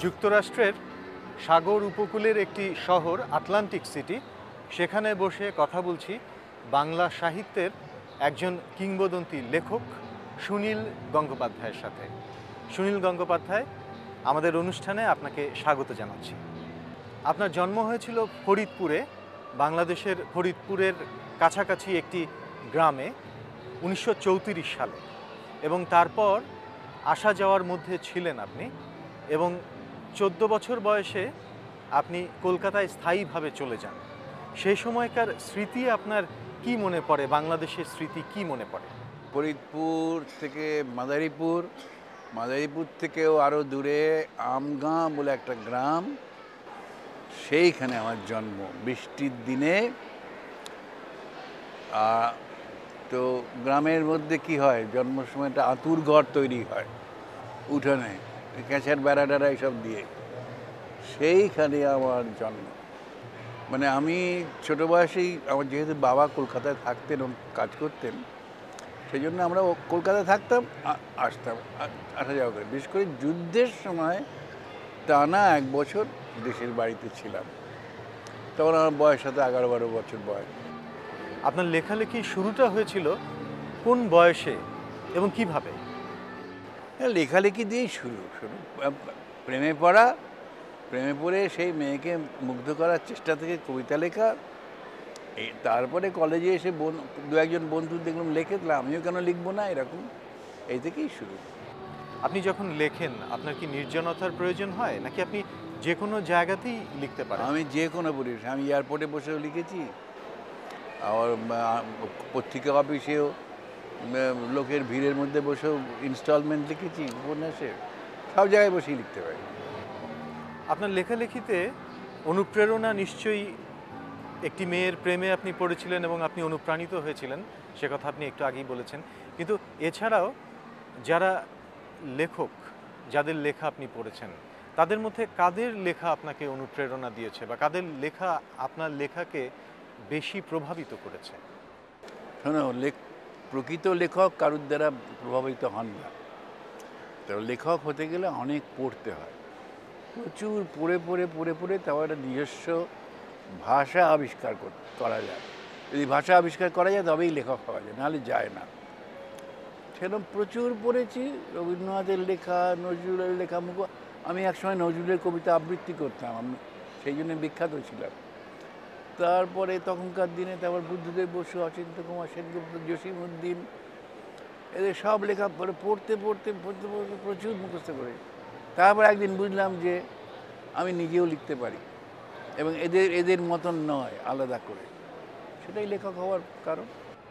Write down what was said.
যুক্তরাষ্ট্রের সাগর উপকূলের একটি শহর আটলান্টিক সিটি, সেখানে বসে কথা বলছি বাংলা সাহিত্যের একজন কিংবদন্তি লেখক সুনীল গঙ্গোপাধ্যায়ের সাথে। সুনীল গঙ্গোপাধ্যায়, আমাদের অনুষ্ঠানে আপনাকে স্বাগত জানাচ্ছি। আপনার জন্ম হয়েছিল ফরিদপুরে, বাংলাদেশের ফরিদপুরের কাছাকাছি একটি গ্রামে 1934 সালে, এবং তারপর আসা যাওয়ার মধ্যে ছিলেন আপনি, এবং 14 বছর বয়সে আপনি কলকাতায় স্থায়ীভাবে চলে যান। সেই সময়কার স্মৃতি আপনার কি মনে পড়ে? বাংলাদেশের স্মৃতি কি মনে পড়ে? ফরিদপুর থেকে মাদারীপুর, মাদারীপুর থেকেও আরও দূরে আমগাঁ বলে একটা গ্রাম, সেইখানে আমার জন্ম। বৃষ্টির দিনে তো গ্রামের মধ্যে কি হয়, জন্মের সময় একটা আঁতুর ঘর তৈরি হয় উঠোনে, ক্যাঁচার বেড়া টেড়া এইসব দিয়ে। সেইখানে আমার জন্ম। মানে আমি ছোটো বয়সেই, আমার যেহেতু বাবা কলকাতায় থাকতেন এবং কাজ করতেন, সেই জন্য আমরা কলকাতায় থাকতাম, আসতাম, আসা যাওয়া করে। বিশেষ করে যুদ্ধের সময় টানা 1 বছর দেশের বাড়িতে ছিলাম। তখন আমার বয়স হয়তো 11-12 বছর বয়স। আপনার লেখালেখি শুরুটা হয়েছিল কোন বয়সে এবং কিভাবে? লেখালেখি দিয়েই শুরু প্রেমে পড়ে সেই মেয়েকে মুগ্ধ করার চেষ্টা থেকে কবিতা লেখা। তারপরে কলেজে এসে 2-1 বন্ধু দেখলাম লেখে, তাহলে আমিও কেন লিখবো না, এরকম এই থেকেই শুরু। আপনি যখন লেখেন, আপনার কি নির্জনতার প্রয়োজন হয়, নাকি আপনি যে কোনো জায়গাতেই লিখতে পারেন? আমি যে কোনো পরিবেশে, আমি এয়ারপোর্টে বসেও লিখেছি, আবার পত্রিকা অফিসেও লোকের ভিড়ের মধ্যে বসেও ইনস্টলমেন্ট লিখেছি, উপন্যাসে, সব জায়গায় বসেই লিখতে পারি। আপনার লেখালেখিতে অনুপ্রেরণা নিশ্চয়ই, একটি মেয়ের প্রেমে আপনি পড়েছিলেন এবং আপনি অনুপ্রাণিত হয়েছিলেন, সে কথা আপনি একটু আগেই বলেছেন। কিন্তু এছাড়াও যারা লেখক, যাদের লেখা আপনি পড়েছেন, তাদের মধ্যে কাদের লেখা আপনাকে অনুপ্রেরণা দিয়েছে, বা কাদের লেখা আপনার লেখাকে বেশি প্রভাবিত করেছে? শোনো, প্রকৃত লেখক কারুর দ্বারা প্রভাবিত হন না। তো লেখক হতে গেলে অনেক পড়তে হয়, প্রচুর পড়ে তারপর একটা নিজস্ব ভাষা আবিষ্কার করা যায়। যদি ভাষা আবিষ্কার করা যায় তবেই লেখক হওয়া যায়, নাহলে যায় না। সেরকম প্রচুর পড়েছি, রবীন্দ্রনাথের লেখা, নজরুলের লেখা। আমি একসময় নজরুলের কবিতা আবৃত্তি করতাম, আমি সেই জন্য বিখ্যাত ছিলাম। তারপরে তখনকার দিনে তারপর বুদ্ধদেব বসু, অচিন্ত্য কুমার সেনগুপ্ত, জসীমউদ্দিন, এদের সব লেখা পড়তে প্রচুর মুখস্থ করে। তারপর একদিন বুঝলাম যে আমি নিজেও লিখতে পারি, এবং এদের মতন নয়, আলাদা করে। সেটাই লেখক হওয়ার কারণ।